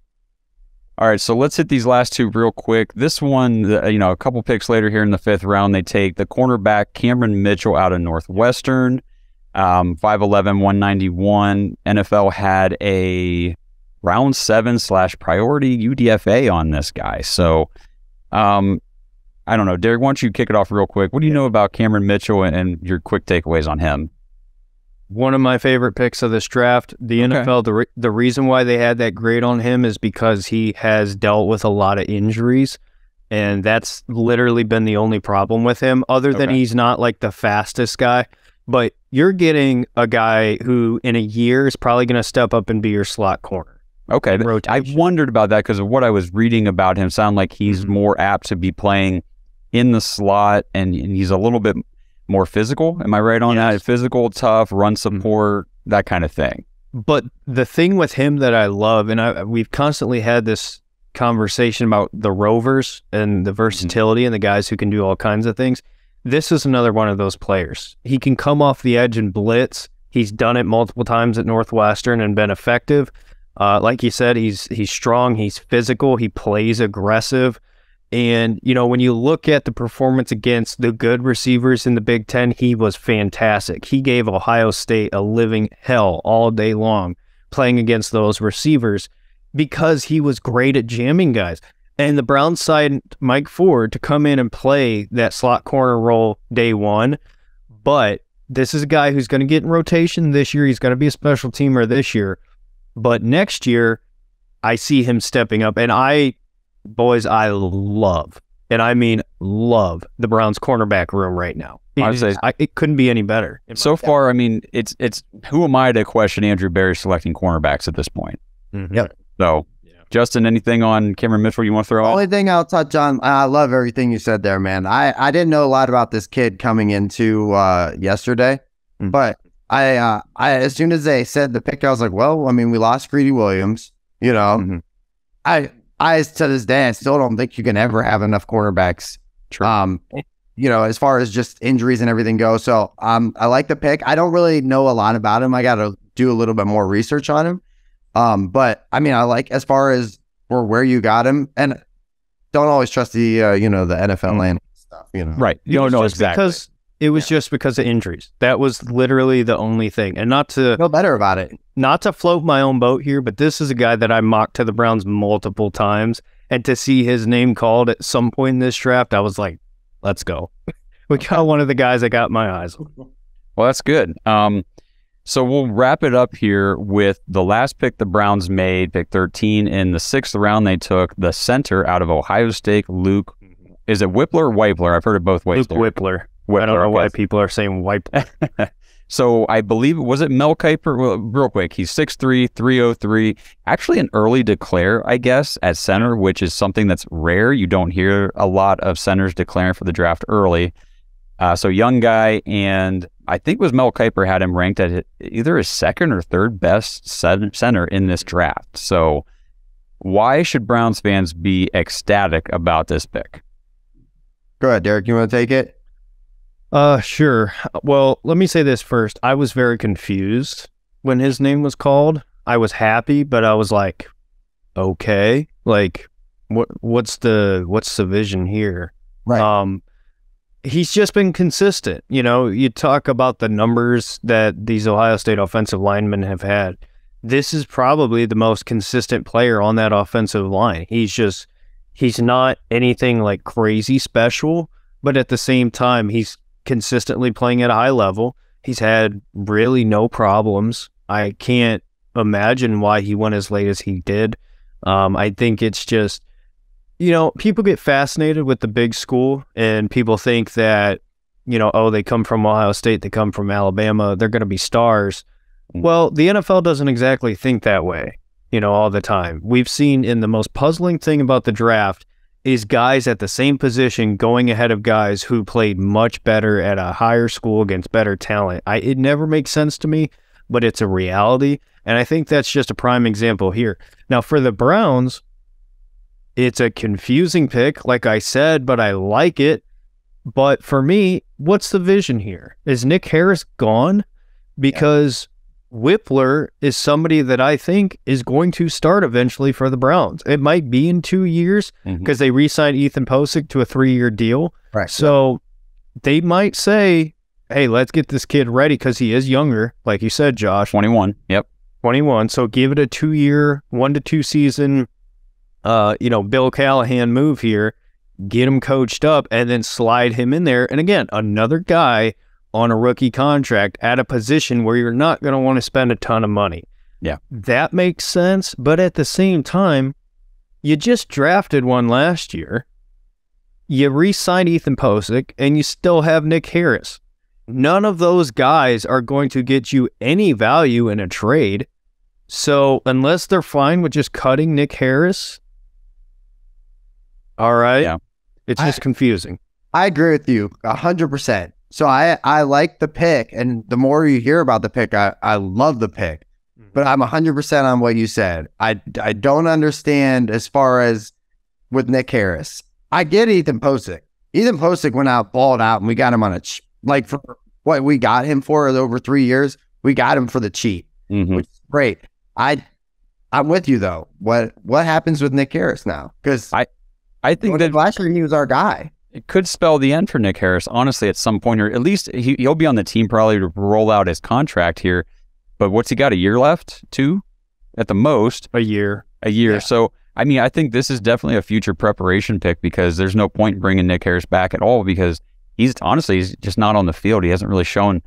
All right, so let's hit these last two real quick. This one, a couple picks later here in the 5th round, they take the cornerback Cameron Mitchell out of Northwestern, 5'11", 191. NFL had a round 7/priority UDFA on this guy. So, I don't know. Derek, why don't you kick it off real quick? What do you know about Cameron Mitchell and your quick takeaways on him? One of my favorite picks of this draft. The NFL, the reason why they had that grade on him is because he has dealt with a lot of injuries, and that's literally been the only problem with him, other than he's not like the fastest guy. But you're getting a guy who in a year is probably going to step up and be your slot corner. Okay, I wondered about that because of what I was reading about him. Sound like he's more apt to be playing in the slot, and he's a little bit more physical. Am I right on that? Physical, tough, run support, that kind of thing. But the thing with him that I love, and we've constantly had this conversation about the rovers and the versatility and the guys who can do all kinds of things. This is another one of those players. He can come off the edge and blitz. He's done it multiple times at Northwestern and been effective. Like you said, he's strong, he's physical, he plays aggressive. And, when you look at the performance against the good receivers in the Big Ten, he was fantastic. He gave Ohio State a living hell all day long playing against those receivers because he was great at jamming guys. And the Browns signed Mike Ford to come in and play that slot corner role day one. But this is a guy who's going to get in rotation this year. He's going to be a special teamer this year. But next year, I see him stepping up. And I love, and I mean love, the Browns cornerback room right now. It couldn't be any better. So far, I mean, it's who am I to question Andrew Berry selecting cornerbacks at this point? Yep. So, Justin, anything on Cameron Mitchell you want to throw out? Only thing I'll touch on, I love everything you said there, man. I didn't know a lot about this kid coming into yesterday, but I as soon as they said the pick, I was like, well, I mean, we lost Greedy Williams, I to this day, I still don't think you can ever have enough cornerbacks. True. As far as just injuries and everything goes. So I like the pick. I don't really know a lot about him. I got to do a little bit more research on him. But I mean, I like as far as for where you got him, and don't always trust the the NFL land stuff. Right. You don't know exactly. Because it was just because of injuries. That was literally the only thing. And not to feel better about it. Not to float my own boat here, but this is a guy that I mocked to the Browns multiple times. And to see his name called at some point in this draft, I was like, let's go. We got one of the guys that got my eyes. Well, that's good. So we'll wrap it up here with the last pick the Browns made, pick 13. In the 6th round, they took the center out of Ohio State, Luke Is it Wypler or Wypler? I've heard of both ways. Wypler. I don't know why people are saying Wypler. So I believe, was it Mel Kiper? Well, real quick, he's 6'3", 303. Actually an early declare, I guess, at center, which is something that's rare. You don't hear a lot of centers declaring for the draft early. So young guy, and I think it was Mel Kiper had him ranked at either his second or third best center in this draft. So why should Browns fans be ecstatic about this pick? Go ahead, Derek. You want to take it? Sure. Well, let me say this first. I was very confused when his name was called. I was happy, but I was like, okay, like what's the vision here? Right. He's just been consistent. You know, you talk about the numbers that these Ohio State offensive linemen have had. This is probably the most consistent player on that offensive line. He's not anything like crazy special, but at the same time, he's consistently playing at a high level. He's had really no problems. I can't imagine why he went as late as he did. I think it's just, you know, people get fascinated with the big school and people think that, you know, oh, they come from Ohio State, they come from Alabama, they're going to be stars. Well, the NFL doesn't exactly think that way, you know, all the time. We've seen in the most puzzling thing about the draft is guys at the same position going ahead of guys who played much better at a higher school against better talent. It never makes sense to me, but it's a reality. And I think that's just a prime example here. Now, for the Browns, it's a confusing pick, like I said, but I like it. But for me, what's the vision here? Is Nick Harris gone? Because Wypler is somebody that I think is going to start eventually for the Browns. It might be in 2 years because they re-signed Ethan Posick to a 3-year deal. Right. So they might say, hey, let's get this kid ready because he is younger, like you said, Josh. 21. Yep. 21. So give it a 2-year, 1 to 2 season, Bill Callahan move here, get him coached up and then slide him in there. And again, another guy on a rookie contract at a position where you're not going to want to spend a ton of money. Yeah. That makes sense. But at the same time, you just drafted one last year. You re-signed Ethan Posick and you still have Nick Harris. None of those guys are going to get you any value in a trade. So unless they're fine with just cutting Nick Harris, all right. Yeah. It's just confusing. I agree with you 100%. So I like the pick, and the more you hear about the pick, I love the pick. But I'm 100% on what you said. I don't understand as far as with Nick Harris. I get Ethan Posick. Ethan Posick went out, balled out, and we got him on for what we got him for over 3 years. We got him for the cheap, which is great. I'm with you though. What happens with Nick Harris now? Because I think that last year he was our guy. It could spell the end for Nick Harris, honestly, at some point, or at least he'll be on the team probably to roll out his contract here. But what's he got, a year left? 2? At the most? A year. Yeah. So, I mean, I think this is definitely a future preparation pick because there's no point in bringing Nick Harris back at all because he's just not on the field. He hasn't really shown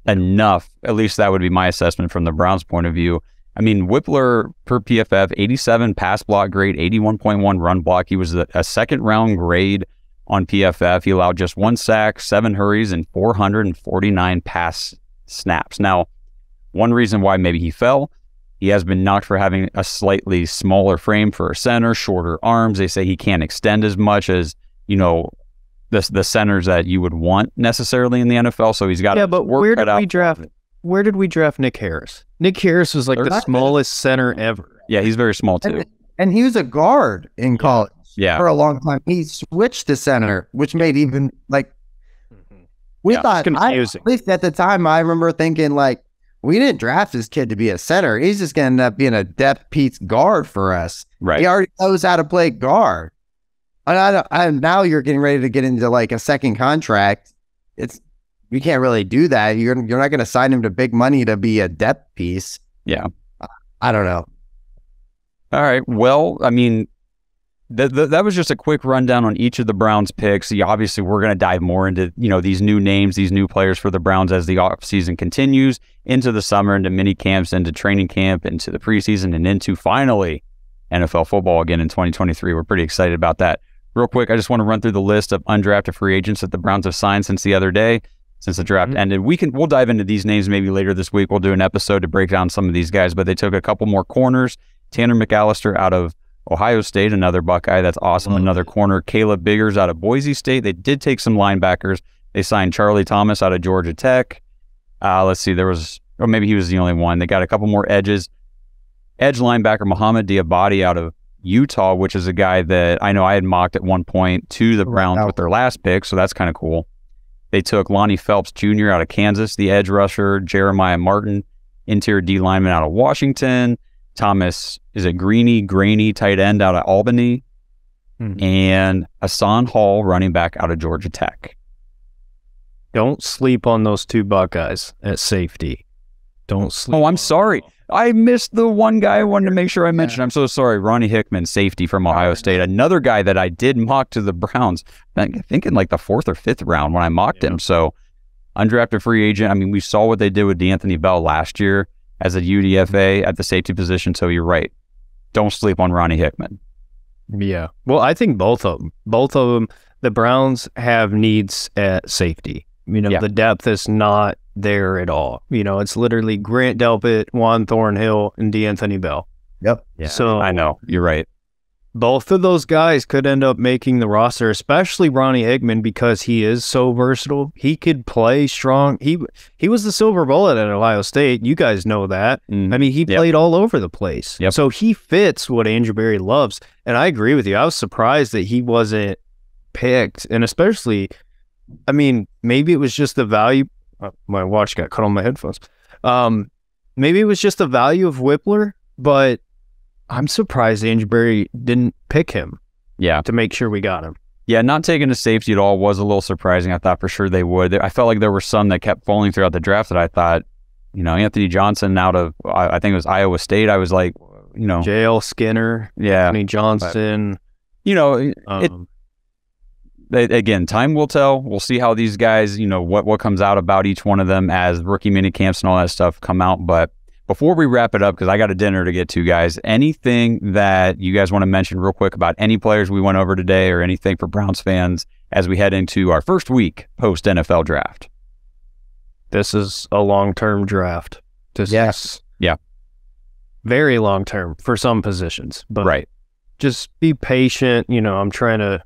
enough. At least that would be my assessment from the Browns' point of view. I mean, Wypler per PFF, 87 pass block grade, 81.1 run block. He was a second-round grade on PFF. He allowed just 1 sack, 7 hurries, and 449 pass snaps. Now, one reason why maybe he fell, he has been knocked for having a slightly smaller frame for a center, shorter arms. They say he can't extend as much as, the centers that you would want necessarily in the NFL. So he's got but where did we draft Nick Harris? Nick Harris was like the smallest center ever. Yeah, he's very small too. And he was a guard in college. Yeah. For a long time. He switched to center, which made even we thought, at least at the time, I remember thinking we didn't draft this kid to be a center. He's just going to end up being a depth piece guard for us. Right. He already knows how to play guard. And now you're getting ready to get into a second contract. You can't really do that. You're not going to sign him to big money to be a depth piece. Yeah. I don't know. All right. Well, I mean, that was just a quick rundown on each of the Browns picks. Obviously, we're going to dive more into these new names, these new players for the Browns as the offseason continues into the summer, into mini camps, into training camp, into the preseason, and into finally NFL football again in 2023. We're pretty excited about that. Real quick, I just want to run through the list of undrafted free agents that the Browns have signed since the other day, since the draft ended. We'll dive into these names maybe later this week. We'll do an episode to break down some of these guys, but they took a couple more corners. Tanner McAllister out of Ohio State, another Buckeye. That's awesome. Another corner. Caleb Biggers out of Boise State. They did take some linebackers. They signed Charlie Thomas out of Georgia Tech. Let's see, or maybe he was the only one. They got a couple more edges. Edge linebacker Muhammad Diabate out of Utah, which is a guy that I know I had mocked at one point to the Browns with their last pick, so that's kind of cool. They took Lonnie Phelps Jr. out of Kansas, the edge rusher, Jeremiah Martin, interior D lineman out of Washington, Thomas, Graney, tight end out of Albany, and Hassan Hall, running back out of Georgia Tech. Don't sleep on those 2 Buckeyes at safety. Don't sleep. Oh, I'm sorry. I missed the one guy I wanted to make sure I mentioned. I'm so sorry. Ronnie Hickman, safety from Ohio State. Another guy that I did mock to the Browns, I think in like the 4th or 5th round when I mocked him. So undrafted free agent. I mean, we saw what they did with DeAnthony Bell last year as a UDFA at the safety position. So you're right. Don't sleep on Ronnie Hickman. Yeah. Well, I think both of them, the Browns have needs at safety. The depth is not there at all. It's literally Grant Delpit, Juan Thornhill, and DeAnthony Bell. Yep. Yeah, so I know. You're right. Both of those guys could end up making the roster, especially Ronnie Hickman, because he is so versatile. He could play strong. He was the silver bullet at Ohio State. You guys know that. I mean, he played all over the place. So he fits what Andrew Berry loves. And I agree with you. I was surprised that he wasn't picked. And especially, I mean, maybe it was just the value. My watch got cut on my headphones. Maybe it was just the value of Wypler, but I'm surprised Andrew Berry didn't pick him. Yeah. To make sure we got him. Yeah, not taking a safety at all was a little surprising. I thought for sure they would. I felt like there were some that kept falling throughout the draft that I thought, Anthony Johnson out of, I think it was Iowa State. I was like, J.L. Skinner, Anthony Johnson. Again, time will tell. We'll see how these guys, what comes out about each one of them as rookie mini camps and all that stuff come out. But before we wrap it up, because I got a dinner to get to, guys, anything that you guys want to mention real quick about any players we went over today or anything for Browns fans as we head into our first week post-NFL draft? This is a long-term draft. Yes. Yeah. Very long-term for some positions. But right. Just be patient. I'm trying to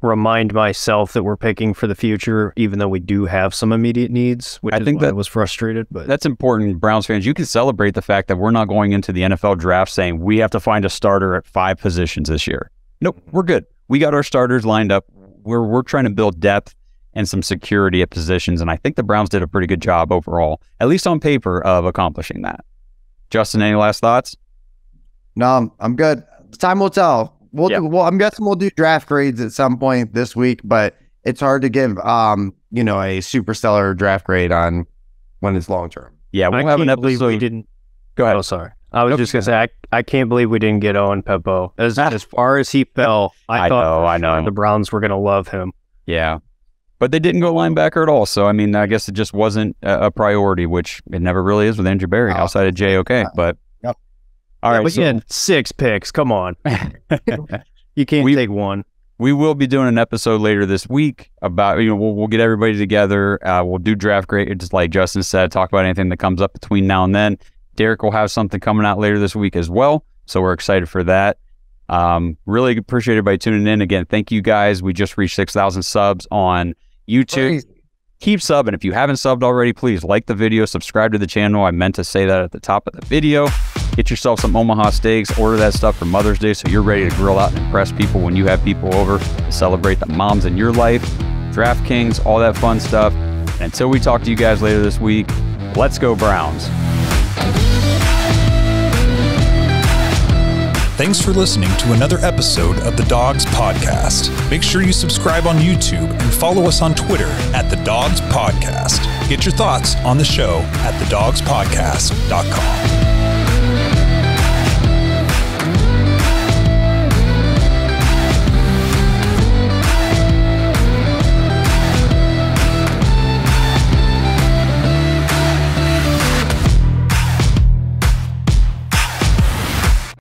remind myself that we're picking for the future, even though we do have some immediate needs, which I think that was frustrated. But that's important, Browns fans. You can celebrate the fact that we're not going into the NFL draft saying we have to find a starter at 5 positions this year. Nope, we're good. We got our starters lined up. We're trying to build depth and some security at positions, and I think the Browns did a pretty good job overall, at least on paper, of accomplishing that. Justin, any last thoughts? No, I'm good. Time will tell. I'm guessing we'll do draft grades at some point this week, but it's hard to give, a super stellar draft grade on when it's long term. Yeah, we'll have an episode. We didn't. Go ahead. Oh, sorry. I was just gonna say I can't believe we didn't get Owen Peppo. As far as he fell, I know the Browns were gonna love him. Yeah, but they didn't go linebacker at all. So I mean, I guess it just wasn't a priority, which it never really is with Andrew Berry outside of JOK. But all right, but again, 6 picks. Come on. You can't take one. We will be doing an episode later this week about, we'll get everybody together. We'll do draft grade, just like Justin said, talk about anything that comes up between now and then. Derek will have something coming out later this week as well. So we're excited for that. Really appreciate everybody tuning in. Again, thank you guys. We just reached 6,000 subs on YouTube. Crazy. Keep subbing. If you haven't subbed already, please like the video, subscribe to the channel. I meant to say that at the top of the video. Get yourself some Omaha steaks. Order that stuff for Mother's Day so you're ready to grill out and impress people when you have people over to celebrate the moms in your life. DraftKings, all that fun stuff. And until we talk to you guys later this week, let's go Browns. Thanks for listening to another episode of the Dawgs Podcast. Make sure you subscribe on YouTube and follow us on Twitter at TheDawgs Podcast. Get your thoughts on the show at TheDawgsPodcast.com.